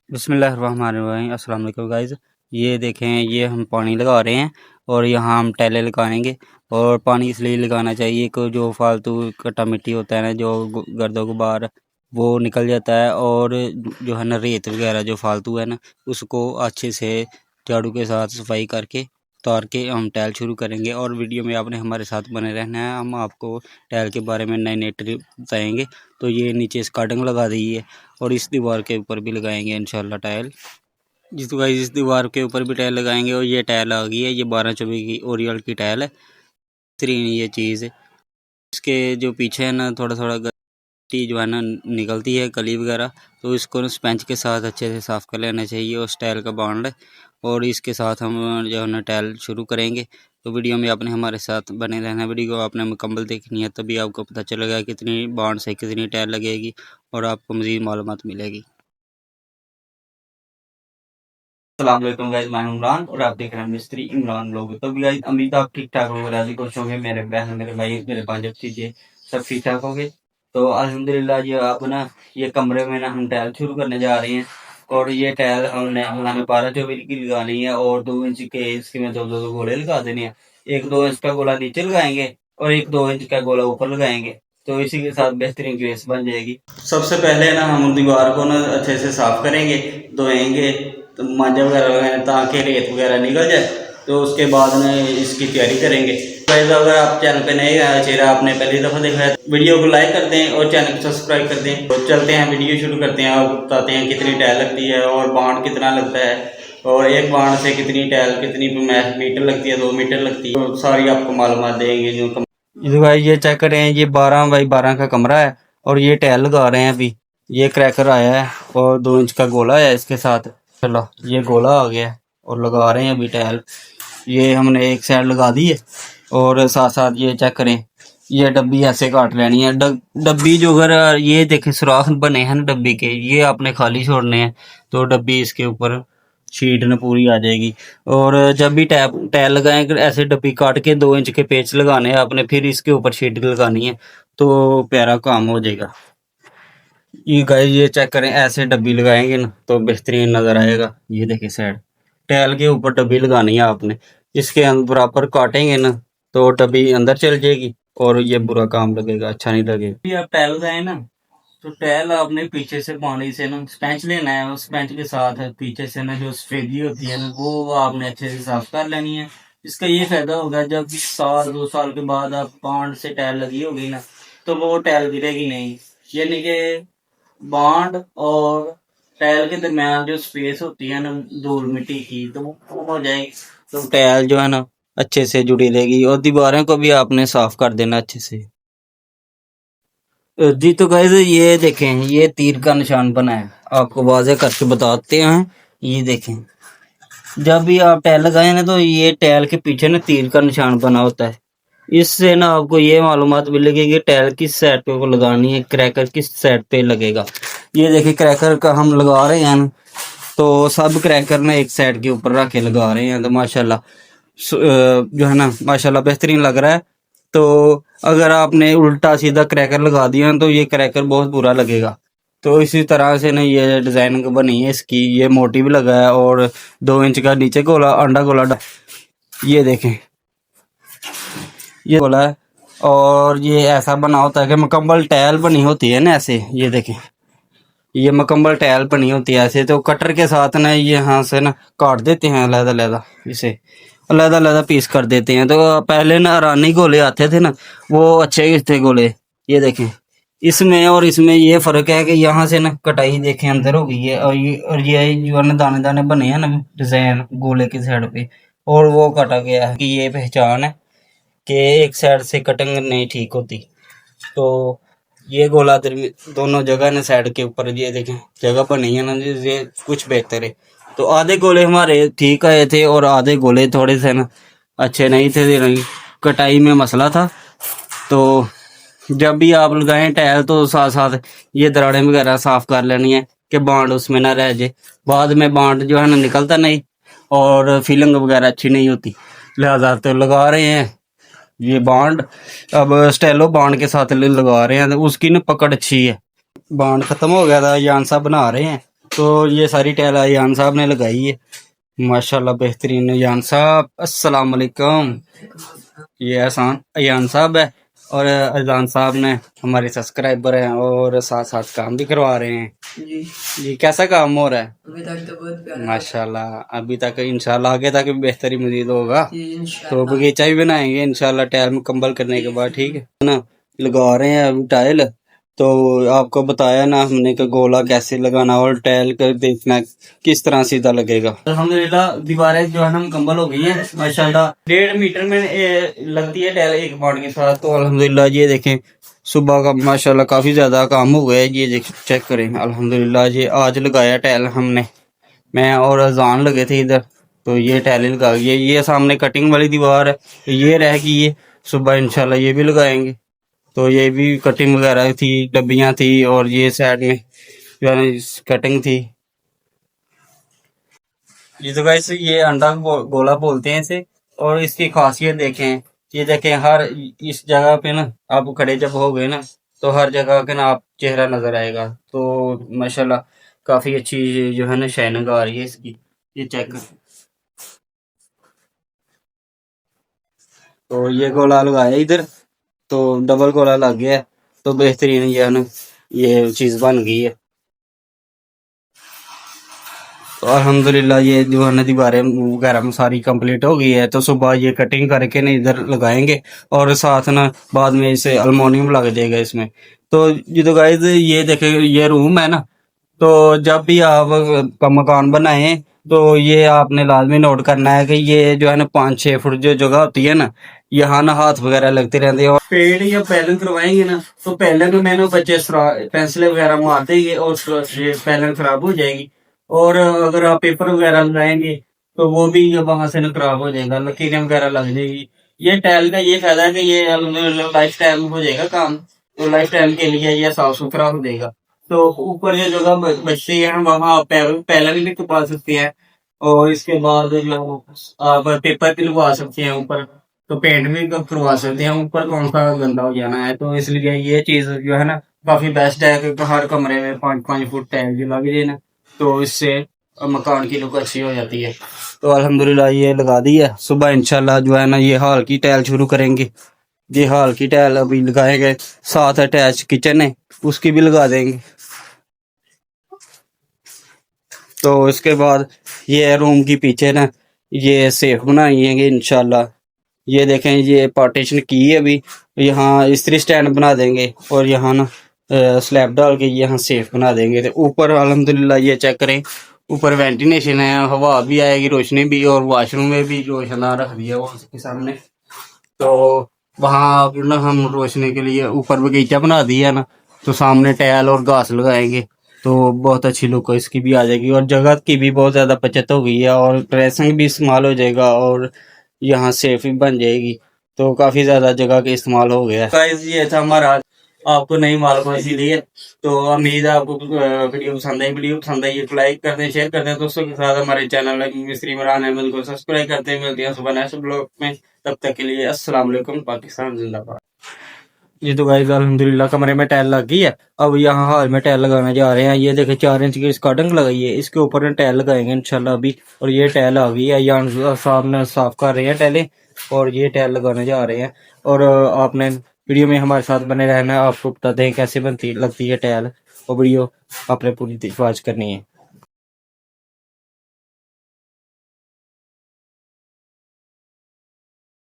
बिस्मिल्लाहिर्रहमानिर्रहीम। अस्सलाम वालेकुम गाइज़। ये देखें, ये हम पानी लगा रहे हैं और यहाँ हम टाइलें लगाएंगे। और पानी इसलिए लगाना चाहिए कि जो फालतू कटा मिट्टी होता है ना, जो गर्दो गुबार वो निकल जाता है। और जो है ना रेत वगैरह जो फालतू है ना, उसको अच्छे से झाड़ू के साथ सफाई करके उतार के हम टाइल शुरू करेंगे। और वीडियो में आपने हमारे साथ बने रहना है। हम आपको टाइल के बारे में नए नए ट्रिक बताएँगे। तो ये नीचे स्कार्टिंग लगा दी है और इस दीवार के ऊपर भी लगाएंगे इंशाल्लाह टाइल। जिस गाइस इस दीवार के ऊपर भी टाइल लगाएंगे। और ये टाइल आ गई है, ये 12 की ओरियल की टाइल है। बेहतरीन ये चीज़ है। इसके जो पीछे है ना, थोड़ा थोड़ा गट्टी जो है ना निकलती है, कली वगैरह, तो इसको ना स्पंज के साथ अच्छे से साफ़ कर लेना चाहिए उस टाइल का बॉन्ड। और इसके साथ हम जो है ना टाइल शुरू करेंगे। तो वीडियो में आपने हमारे साथ बने रहना। वीडियो को आपने मुकम्मल देखनी है, तभी आपको पता चलेगा कितनी बॉन्ड से कितनी टाइल लगेगी और आपको मज़ीद मालूमात मिलेगी। अस्सलाम वालेकुम गाइस, मैं हूं इमरान और आप देख रहे हैं मिस्त्री इमरान लोग। तो गाइस उम्मीद आप ठीक ठाक होंगे, राजी खुश होंगे। मेरे बहन, मेरे भाई, मेरे पांच चीजें सब ठीक ठाक होंगे। तो अल्हम्दुलिल्लाह ये आप ना ये कमरे में ना हम टाइल शुरू करने जा रहे हैं। और ये टाइल हमें 12 की लगानी है और 2 इंच के इसके में दो गोले लगा देने हैं। एक 2 इंच का गोला नीचे लगाएंगे और एक 2 इंच का गोला ऊपर लगाएंगे। तो इसी के साथ बेहतरीन ग्लेस बन जाएगी। सबसे पहले ना हम दीवार को ना अच्छे से साफ करेंगे, धोएंगे, तो मांझा वगैरह लगाएंगे ताकि रेत वगैरह निकल जाए। तो उसके बाद में इसकी तैयारी करेंगे। गाइस अगर आप चैनल पे नए आए, चेहरा आपने पहली दफ़ा देखा है, वीडियो को लाइक कर दें और चैनल को सब्सक्राइब कर दें। तो चलते हैं, वीडियो शुरू करते हैं। आप बताते हैं कितनी टाइल लगती है और बॉन्ड कितना लगता है और एक बॉन्ड से कितनी टाइल, कितनी मीटर लगती है, 2 मीटर लगती है, तो सारी आपको मालूमात देंगे। जो भाई ये चेक करें, ये 12 बाई 12 का कमरा है और ये टाइल लगा रहे हैं अभी। ये क्रैकर आया है और 2 इंच का गोला है इसके साथ। चलो ये गोला आ गया है और लगा रहे हैं अभी टाइल। ये हमने एक साइड लगा दी है और साथ साथ ये चेक करें, ये डब्बी ऐसे काट लेनी है। डब्बी जो अगर ये देखें सुराख बने हैं ना डब्बी के, ये आपने खाली छोड़ने हैं। तो डब्बी इसके ऊपर शीट न पूरी आ जाएगी। और जब भी टैप टाइल लगाएं, ऐसे डब्बी काट के 2 इंच के पेच लगाने हैं आपने, फिर इसके ऊपर शीट लगानी है तो प्यारा काम हो जाएगा। ये गाइस ये चेक करें, ऐसे डब्बी लगाएंगे ना तो बेहतरीन नज़र आएगा। ये देखिए साइड टाइल के ऊपर डब्बी लगानी है आपने। इसके बराबर काटेंगे ना तो डब्बी अंदर चल जाएगी और ये बुरा काम लगेगा, अच्छा नहीं लगेगा। ये आप टाइल लगाए ना, तो टाइल आपने पीछे से पानी से ना स्पंज लेना है। उस स्पंज के साथ पीछे से ना जो सफेदी होती है ना, वो आपने अच्छे से साफ कर लेनी है। इसका ये फायदा होगा, जब 1 साल 2 साल के बाद आप बॉन्ड से टाइल लगी होगी ना, तो वो टाइल गिरेगी नहीं। यानी कि बॉन्ड और टाइल के दरमियान जो स्पेस होती है ना धूल मिट्टी की, तो वो कम हो जाएगी। तो टाइल जो है ना अच्छे से जुड़ी रहेगी। और दीवारें को भी आपने साफ कर देना अच्छे से। जी तो गाइस ये देखें, ये तीर का निशान बना है, आपको वाज़ेह करके बताते हैं। ये देखें, जब भी आप टाइल लगाए ना तो ये टाइल के पीछे ना तीर का निशान बना होता है। इससे ना आपको ये मालूमात मिलेगी कि टाइल किस साइड पे को लगानी है, क्रैकर किस साइड पे लगेगा। ये देखिए क्रैकर का हम लगा रहे हैं ना, तो सब क्रैकर ना एक साइड के ऊपर रख के लगा रहे हैं। तो माशाल्लाह जो है ना माशाल्लाह बेहतरीन लग रहा है। तो अगर आपने उल्टा सीधा क्रैकर लगा दिया तो ये क्रैकर बहुत बुरा लगेगा। तो इसी तरह से ना ये डिज़ाइन बनी है इसकी। ये मोटिव लगा है और 2 इंच का नीचे गोला अंडा गोला ये देखें, ये गोला है। और ये ऐसा बना होता है कि मुकम्मल टाइल बनी होती है ना ऐसे। ये देखें, ये मुकम्मल टाइल बनी होती है ऐसे। तो कटर के साथ ना ये यहाँ से ना काट देते हैं अलग अलग, इसे अलग अलग पीस कर देते हैं। तो पहले ना अरानी गोले आते थे ना, वो अच्छे थे गोले। ये देखें, इसमें और इसमें ये फ़र्क है कि यहाँ से ना कटाई देखें अंदर हो गई है और ये जो है ना दाने दाने बने हैं ना डिज़ाइन गोले की साइड पे, और वो काटा गया है कि ये पहचान है कि एक साइड से कटिंग नहीं ठीक होती। तो ये गोला दोनों जगह ना साइड के ऊपर ये देखें जगह बनी है ना, ये कुछ बेहतर है। तो आधे गोले हमारे ठीक आए थे और आधे गोले थोड़े से ना अच्छे नहीं थे, नहीं कटाई में मसला था। तो जब भी आप लगाएं टाइल तो साथ साथ ये दरारें वगैरह साफ कर लेनी है कि बांड उसमें ना रह जाए। बाद में बांड जो है ना निकलता नहीं और फीलिंग वगैरह अच्छी नहीं होती। लिहाजा तो लगा रहे हैं ये बांड, अब स्टेलो बांड के साथ लगा रहे हैं तो उसकी ना पकड़ अच्छी है। बांड खत्म हो गया था, यान सा बना रहे हैं तो ये सारी टाइल अयान साहब ने लगाई है, माशाल्लाह बेहतरीन। अयान साहब अस्सलाम वालेकुम। ये एहसान अयान साहब है, और अजान साहब ने हमारे सब्सक्राइबर हैं और साथ साथ काम भी करवा रहे हैं जी। कैसा काम हो रहा है? अभी तक तो बहुत प्यारा माशाल्लाह, अभी तक इंशाल्लाह आगे तक भी बेहतरी मजीद होगा। तो बगीचा भी बनाएंगे इंशाल्लाह टाइल मुकम्मल करने के बाद, ठीक है ना। लगा रहे हैं अभी टाइल, तो आपको बताया ना हमने कि गोला कैसे लगाना और टाइल कर देखना किस तरह सीधा लगेगा। अल्हम्दुलिल्लाह दीवारें जो है ना मुकम्मल हो गई हैं माशाल्लाह। 1.5 मीटर में लगती है टाइल एक पार्ट के साथ। तो अल्हम्दुलिल्लाह ये देखें सुबह का माशाल्लाह काफी ज्यादा काम हो गया है। ये चेक करें अल्हम्दुलिल्लाह, ये आज लगाया टाइल हमने, मैं और अजान लगे थे इधर। तो ये टाइल लगा, ये सामने कटिंग वाली दीवार है, ये रह गई है। सुबह इंशाल्लाह ये भी लगाएंगे। तो ये भी कटिंग वगैरह थी, डब्बियां थी, और ये साइड में जो है ना कटिंग थी। ये तो गाइस ये अंडा गोला बोलते हैं इसे। और इसकी खासियत देखें, ये देखें हर इस जगह पे ना आप खड़े जब हो गए ना, तो हर जगह के ना आप चेहरा नजर आएगा। तो माशाल्लाह काफी अच्छी जो है ना शाइनिंग आ रही है इसकी, ये चेक कर। तो ये गोला लगाया इधर, तो डबल गोला लग गया है। तो बेहतरीन ये है ना ये चीज बन गई है। तो अल्हम्दुलिल्लाह ये जो है ना दीवारें वगैरह में सारी कंप्लीट हो गई है। तो सुबह ये कटिंग करके ना इधर लगाएंगे, और साथ ना बाद में इसे अल्मोनियम लग जाएगा इसमें। तो ये तो गाइस ये देखे ये रूम है ना, तो जब भी आप का मकान बनाए तो ये आपने लाजमी नोट करना है कि ये जो है ना 5-6 फुट जो जगह होती है ना, यहाँ ना हाथ वगैरह लगते रहते हैं। और पेड़ या पैलन करवाएंगे ना, तो पैलन में ना बच्चे पेंसिल वगैरह मार देंगे और पैलन खराब हो जाएगी। और अगर आप पेपर वगैरह लगाएंगे तो वो भी वहां से ना खराब हो जाएगा, लकीरें वगैरह लग जाएगी। ये टाइल का ये फायदा है कि ये लाइफ टाइम हो जाएगा काम, तो लाइफ टाइम के लिए ये साफ सुथरा हो जाएगा। तो ऊपर जो जगह बचती है वहां आप पैनल भी करवा सकते हैं, और इसके बाद जो आप पेपर भी लगवा सकते हैं ऊपर। तो पेंट भी करवा सकते हैं ऊपर, कौन सा गंदा हो जाना है। तो इसलिए ये चीज जो है ना काफी बेस्ट है, क्योंकि हर कमरे में 5-5 फुट टाइल जो लग जाए ना, तो इससे मकान की लुक अच्छी हो जाती है। तो अल्हम्दुलिल्लाह ये लगा दी है। सुबह इंशाल्लाह जो है ना ये हॉल की टाइल शुरू करेंगे। ये हॉल की टाइल अभी लगाएंगे, साथ अटैच किचन है उसकी भी लगा देंगे। तो इसके बाद ये रूम की पीछे ना ये सेफ बनाएंगे इंशाल्लाह। ये देखें ये पार्टीशन की है अभी, यहाँ इस्त्री स्टैंड बना देंगे, और यहाँ ना स्लैब डाल के यहाँ सेफ बना देंगे। तो ऊपर अल्हम्दुलिल्लाह ये चेक करें, ऊपर वेंटिलेशन है, हवा भी आएगी, रोशनी भी, और वॉशरूम में भी रोशना रख दिया वो उसके सामने। तो वहाँ ना हम रोशनी के लिए ऊपर बगीचा बना दिया ना, तो सामने टाइल और घास लगाएंगे, तो बहुत अच्छी लुक इसकी भी आ जाएगी, और जगह की भी बहुत ज्यादा बचत हो गई है, और ड्रेसिंग भी इस्तेमाल हो जाएगा, और यहाँ सेफ भी बन जाएगी। तो काफी ज्यादा जगह का इस्तेमाल हो गया है। ये था हमारा, आपको नहीं मालूम है इसीलिए। तो उम्मीद है आपको वीडियो पसंद आई तो लाइक करते हैं, शेयर करते हैं दोस्तों के साथ। हमारे चैनल मिस्त्री इमरान अहमद को सब्सक्राइब करते हैं। मिलते हैं सुबह नेक्स्ट ब्लॉग में, तब तक के लिए अस्सलाम वालेकुम, पाकिस्तान जिंदाबाद। ये तो गाइस अल्हम्दुलिल्लाह कमरे में टाइल लग गई है। अब यहाँ हॉल में टाइल लगाने जा रहे हैं। ये देखे 4 इंच की स्कर्टिंग लगाई है, इसके ऊपर टाइल लगाएंगे इंशाल्लाह अभी। और ये टाइल आ गई है, यहाँ सामने साफ कर रहे हैं टाइलें, और ये टाइल लगाने जा रहे हैं। और आपने वीडियो में हमारे साथ बने रहना है, आपको बताते हैं कैसे बनती लगती है टाइल, और वीडियो आपने पूरी वॉच करनी है।